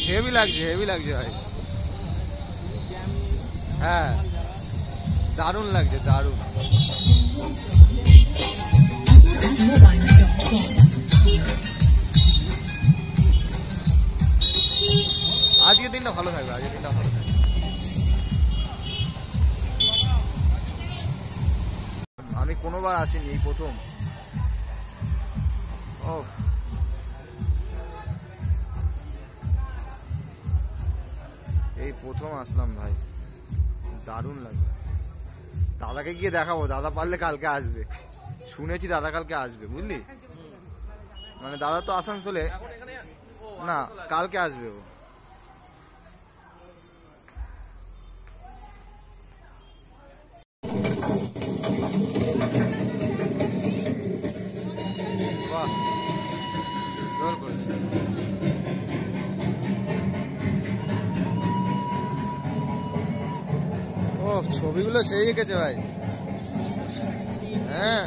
Heavy লাগছে ভাই। হ্যাঁ দারুণ লাগছে, দারুণ। আজকের দিনটা ভালো থাকবে, আজকের দিনটা ভালো থাকবে। আমি কোনোবার আসিনি, এই প্রথম। ও এই প্রথম আসলাম ভাই, দারুণ লাগবে। দাদাকে গিয়ে দেখাবো, দাদা পারলে কালকে আসবে, শুনেছি দাদা কালকে আসবে, বুঝলি? মানে দাদা তো আসানসোলে না, কালকে আসবে ও। বাহ সুন্দর করেছে। ও ছবিগুলো সেই এঁকেছে ভাই। হ্যাঁ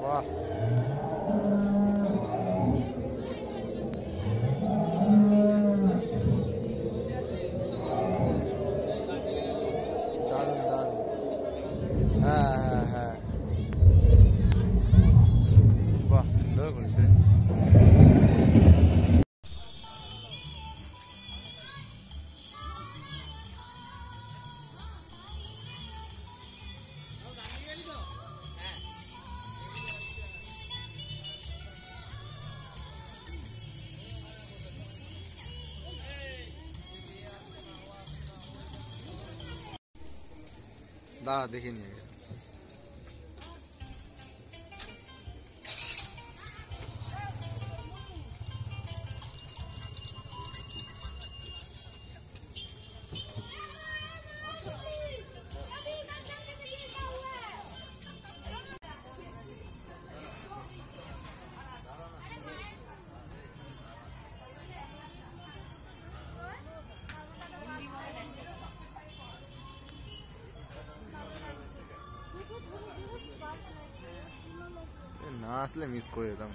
বাহ দারুণ দারুণ। হ্যাঁ হ্যাঁ হ্যাঁ বাহ সুন্দর করেছে। দাঁড়া দেখে নিয়ে না আসলে মিস করে যেতাম,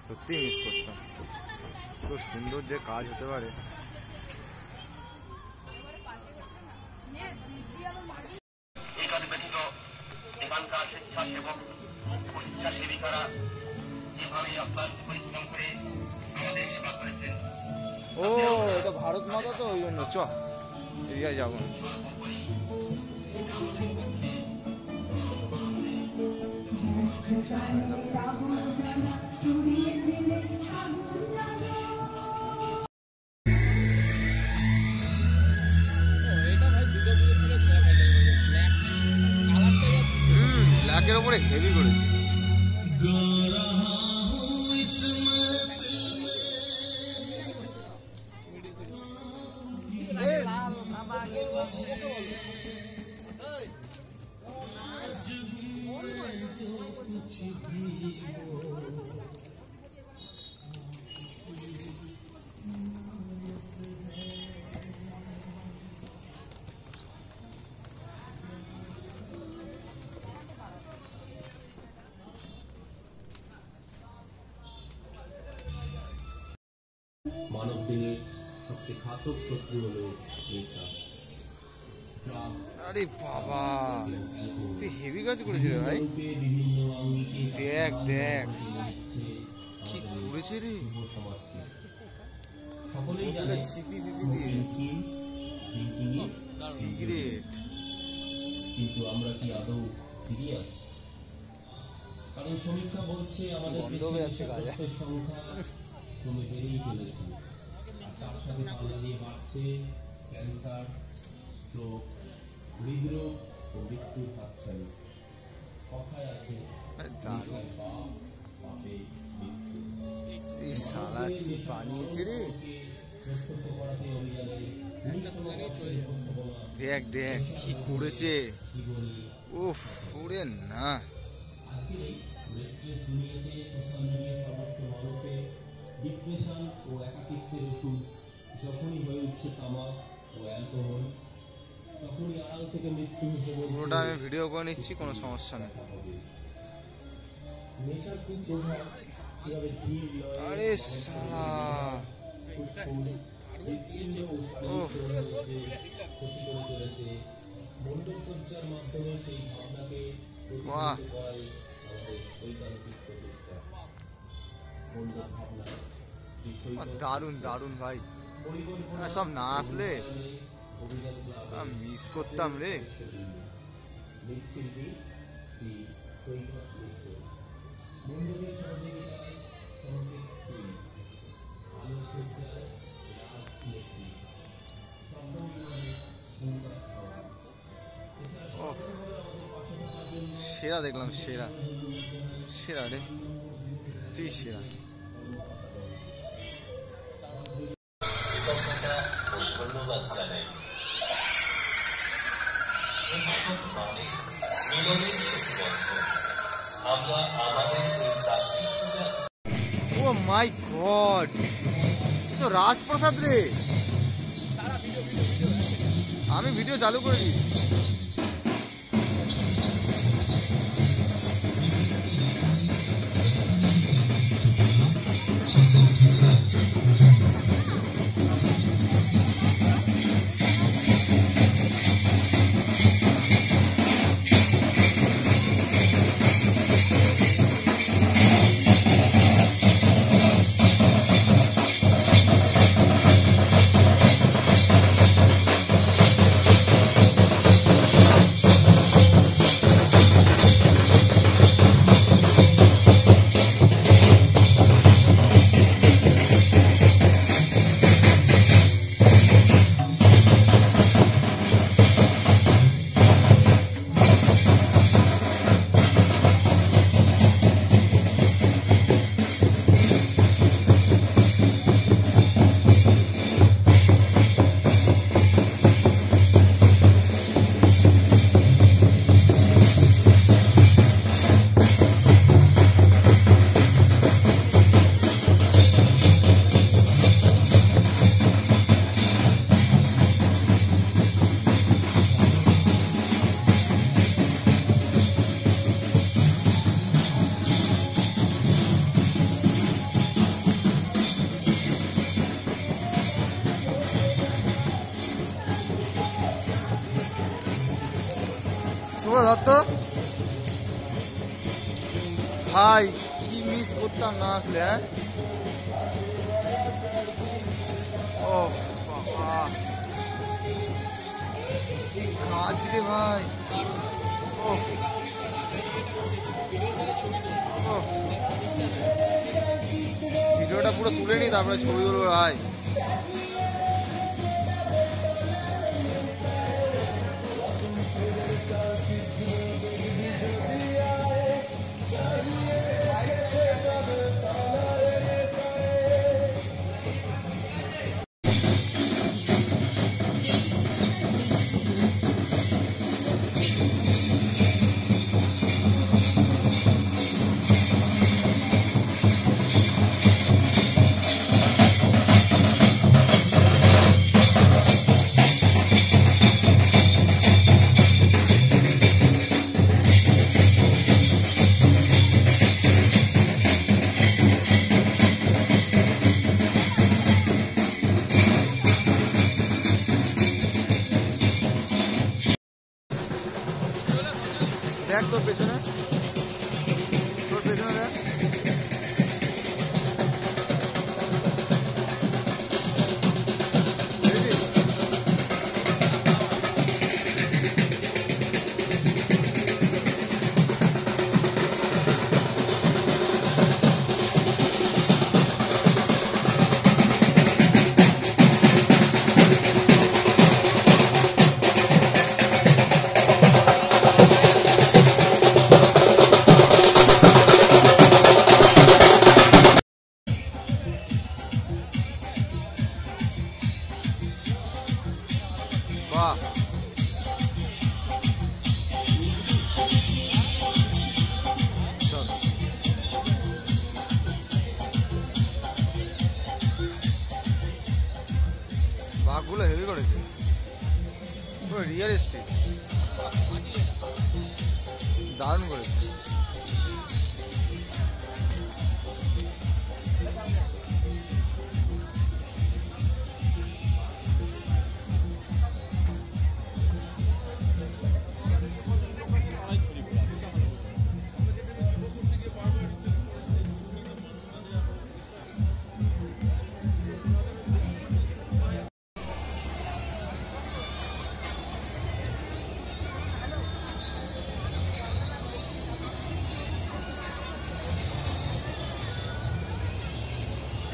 সত্যি মিস করতাম। তো সুন্দর যে কাজ হতে পারে। ও এটা ভারত মাতা, তো ওই জন্য চ এদিকে যাবো। ব্ল্যাকের ওপরে হেভি করেছে। মানব দেহের সবচেয়ে ঘাতক শত্রু হলো নেশা। আরে বাবা তুই হেভি কাজ করেছিস রে ভাই। দেখ দেখ কি করেছে রে, সকলেই জানে ছিপি ফিপি দিয়ে সিগারেট। কিন্তু আমরা কি আদৌ সিরিয়াস? কারণ সমীক্ষা বলছে আমাদের দেশের সংখ্যা কমে বেড়েই চলেছে, তার সাথে পাল্লা দিয়ে বাড়ছে ক্যান্সার, স্ট্রোক, হৃদরোগ ও মৃত্যুর হাতছানি। কথায় আছে এই শালা কি বানিয়েছে রে। দেখ দেখ কি করেছে। উফ ওরে না রেট্রেস দুনিয়াতে সোশ্যাল মিডিয়া সর্বস্ব মানুষের ডিপ্রেশন ও একাকিত্বের ওষুধ যখনই হয়ে উঠছে তামাক ও অ্যালকোহল, তখনই আড়াল থেকে মৃত্যু হিসেবে পুরোটা আমি ভিডিও করে নিচ্ছি, কোনো সমস্যা নেই। নেশার কুপ্রভাব কিভাবে ধীর লয়ে আরে শালা হৃৎপিণ্ড ও শরীরের মধ্যে ক্ষতি করে চলেছে। মণ্ডলসজ্জার মাধ্যমে সেই ভাবনাকে বাহ। প্রতিফলিত করাই আমাদের বৈজ্ঞানিক প্রচেষ্টা। মণ্ডল ভাবনা শ্রী চৈতন্য দারুণ দারুণ ভাই, পরিকল্পনা সব না আসলে অভিযান ক্লাব মিস করতাম রে। মৃৎশিল্পী শ্রী সৈকত মিত্র, মণ্ডলের সহযোগিতায় সংকেত শ্রী আলোকসজ্জায় রাজনেত্রী, শব্দনির্মাণে মুমতাজ খান। এছাড়া ওহ, আমাদের পাশে থাকার জন্য সেরা দেখলাম, সেরা সেরা রে, তুই সেরা। কৃতজ্ঞতা ও ধন্যবাদ জানাই। উৎসব মানে মিলনের সেতুবন্ধন। আমরা আমাদের এই প্রাকৃতিক পূজা ও মাই গড, তো রাজপ্রসাদ রে। আমি ভিডিও চালু করে দিয়েছি। শুভ দত্ত ভাই, কি মিস করতাম না আসলে। হ্যাঁ, ও বাবা, কি কাজ রে ভাই। ও ভিডিওটা পুরো তুলে নি, তারপরে ছবি তুলবো ভাই। দেখ তোর পেছনে, তোর পেছনে দেখ। পুরো রিয়েলিস্টিক, দারুণ করেছে।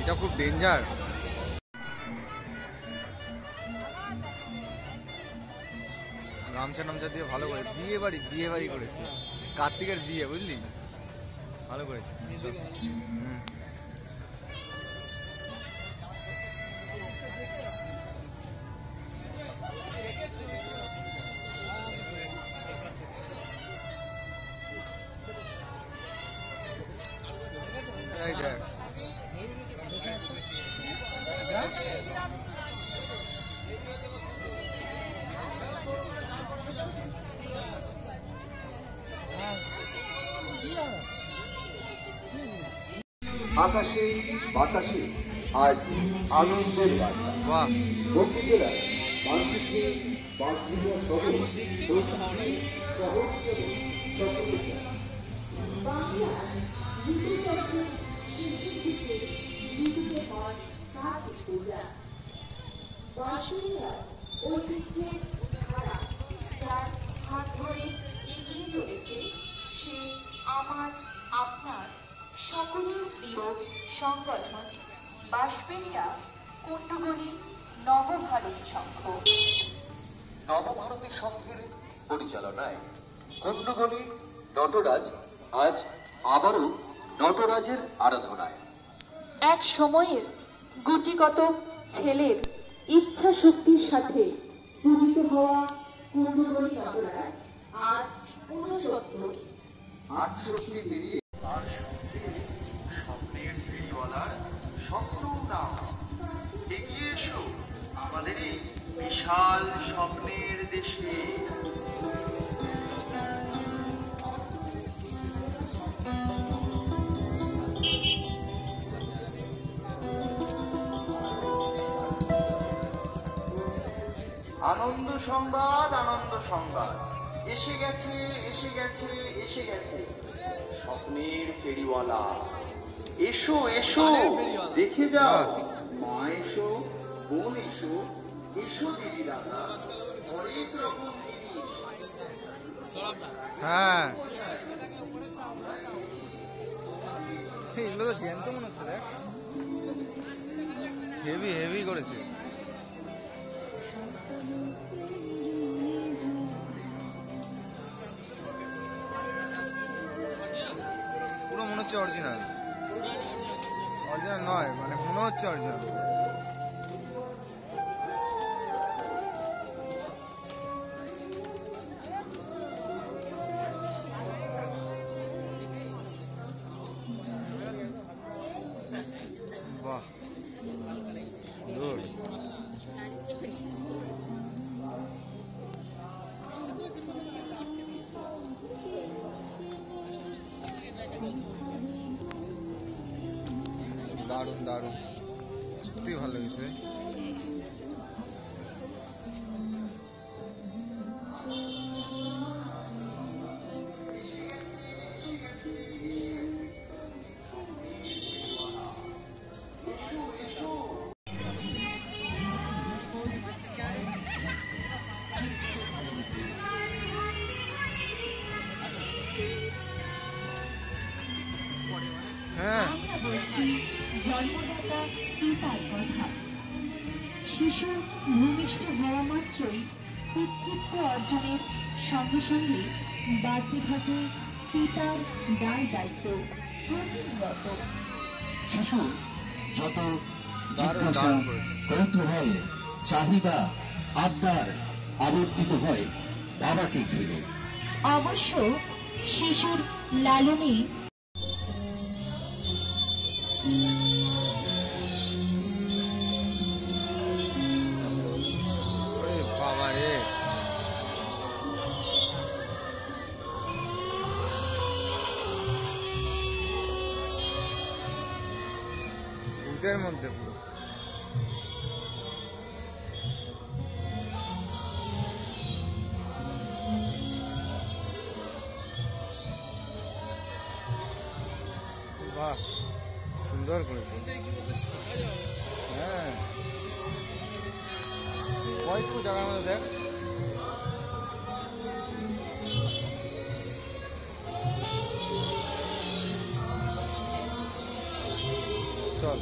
এটা খুব ডেঞ্জার। গামছা নামছা দিয়ে ভালো করে বিয়ে বাড়ি করেছে, কার্তিকের বিয়ে, বুঝলি, ভালো করেছে। এই দেখ আকাশে বাতাসে আজ আনন্দের বার্তা। বাহ, দক্ষিণ জেলার মানুষকে বাঁকুড়া শহর ঐতিহ্যের ধারা যার হাত ধরে এগিয়ে চলেছে সে আমার আপনার সকলের প্রিয় সংগঠন বাঁশবেড়িয়া কুণ্ডুগলি নবভারতী সংঘ। নবভারতী সংঘের পরিচালনায় কুণ্ডুগলি নটরাজ আজ আবারও নটরাজের আরাধনায়। এক সময়ের গুটিকত ছেলের ইচ্ছা শক্তির সাথে পূজিত হওয়া কুণ্ডুগলি নটরাজ আজ ৬৯ আটষট্টি পেরিয়ে আর স্বপ্নের ফেরিওয়ালার স্বপ্ন নাম। এগিয়ে এসো আমাদের এই বিশাল স্বপ্নের দেশে। আনন্দ সংবাদ, আনন্দ সংবাদ, এসে গেছে এসে গেছে এসে গেছে স্বপ্নের ফেরিওয়ালা। এসো এসো দেখে যাও, মা এসো, বোন এসো, এসো দিদি দাদা, অনেক রকম হ্যাঁ এগুলো তো জ্যান্ত মনে হচ্ছে, দেখ হেভি হেভি করেছে। পুরো মনে হচ্ছে অরিজিনাল, অরিজিনাল নয় মানে মনে হচ্ছে অরিজিনাল। বাহ সুন্দর। দারুণ দারুণ, সত্যি ভালো লেগেছে। হ্যাঁ আমরা বলছি জন্মদাতা পিতার কথা। শিশু ভূমিষ্ঠ হওয়া মাত্রই পিতৃত্ব অর্জনের সঙ্গে সঙ্গে বাড়তে থাকে পিতার দায় দায়িত্ব প্রতিনিয়ত। শিশুর যত দারুণ জিজ্ঞাসা, দারুণ করেছে। কৌতূহল, চাহিদা, আবদার আবর্তিত হয় বাবাকে ঘিরে। অবশ্য শিশুর লালনে বাবা রে, শীতের মধ্যে পুরো। বাহ, সুন্দর করেছে। হ্যাঁ, কয়টুকু জায়গার মধ্যে দেখ। চল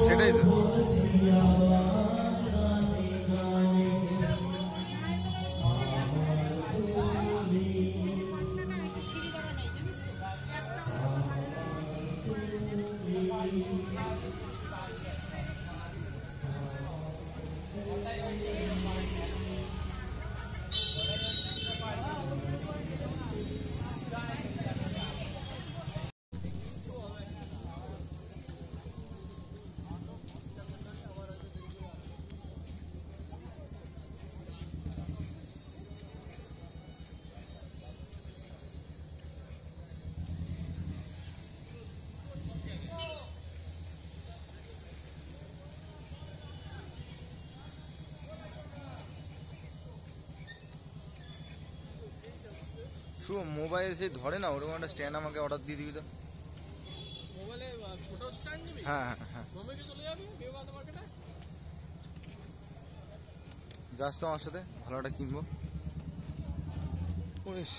সেটাই তো। শুভ মোবাইল সেই ধরে না, ওরকম একটা স্ট্যান্ড আমাকে অর্ডার দিয়ে দিবি তো। মোবাইলে ছোট স্ট্যান্ড নিবি? হ্যাঁ হ্যাঁ হ্যাঁ, বোম্বেকে চলে যাবি বিবেকানন্দ মার্কেটে। যাস তো আমার সাথে, ভালো একটা কিনবো। ওইস,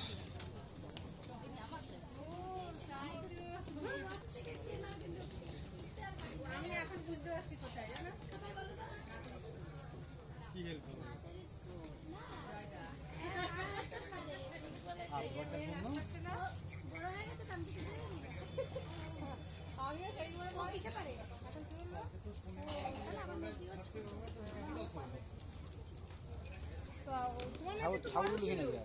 আমি এখন বুঝতে পারছি কোথায় জানো কি হেল্প হবে? আমিও সেই মনে কিসে পারে এখন কি হলো ঠাকুর লিখে নেবে।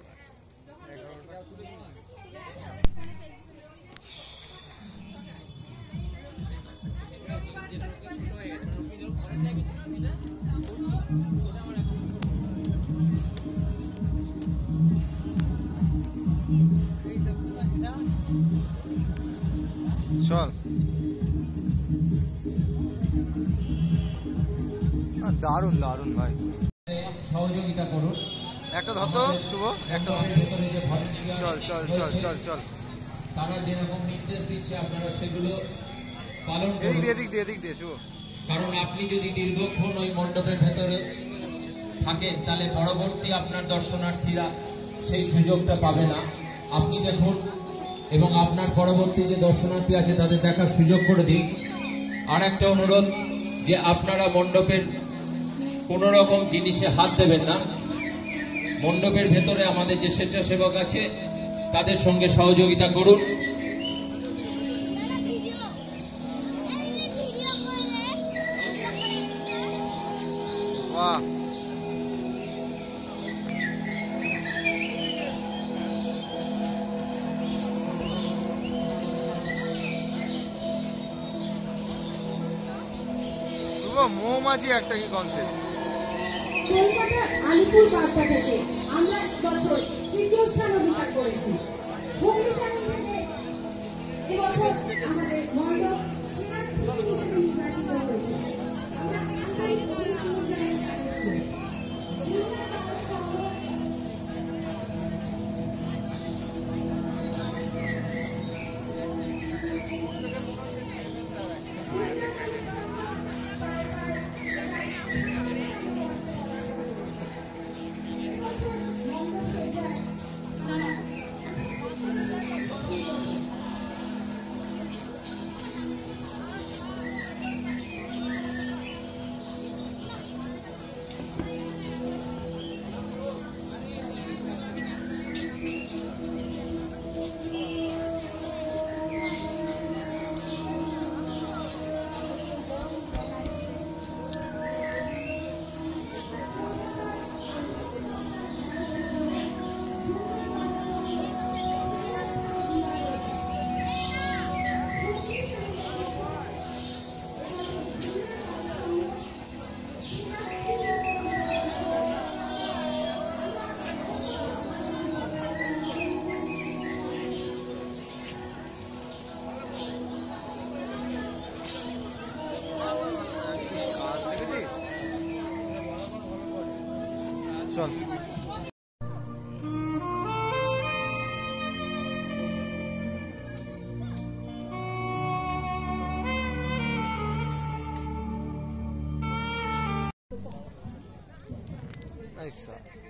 চল। দারুণ দারুণ ভাই, সহযোগিতা করুন। একটা ধরতো শুভ, একটা ধর। ভেতরে যে volunteer চল চল চল চল চল, তারা যেরকম নির্দেশ দিচ্ছে আপনারা সেগুলো পালন এদিক করুন। দিয়ে এদিক দিয়ে এদিক দিয়ে শুভ। কারণ আপনি যদি দীর্ঘক্ষণ ওই মণ্ডপের ভেতরে থাকেন তাহলে পরবর্তী আপনার দর্শনার্থীরা সেই সুযোগটা পাবে না। আপনি দেখুন এবং আপনার পরবর্তী যে দর্শনার্থী আছে তাদের দেখার সুযোগ করে দিন। আর একটা অনুরোধ যে আপনারা মণ্ডপের কোনো রকম জিনিসে হাত দেবেন না। মণ্ডপের ভেতরে আমাদের যে স্বেচ্ছাসেবক আছে তাদের সঙ্গে সহযোগিতা করুন। বাহ, শুভ মৌমাছি একটা কি কনসেপ্ট। কলকাতার আলিপুর বার্তা থেকে আমরা বছর তৃতীয় স্থান অধিকার করেছি। হুগলি চ্যানেল থেকে এবছর আমাদের মণ্ডপ সেরা থিম হিসেবে নির্বাচিত হয়েছে। আমরা আন্তরিক অভিনন্দন জানাই তাদেরকে। চল। Nice.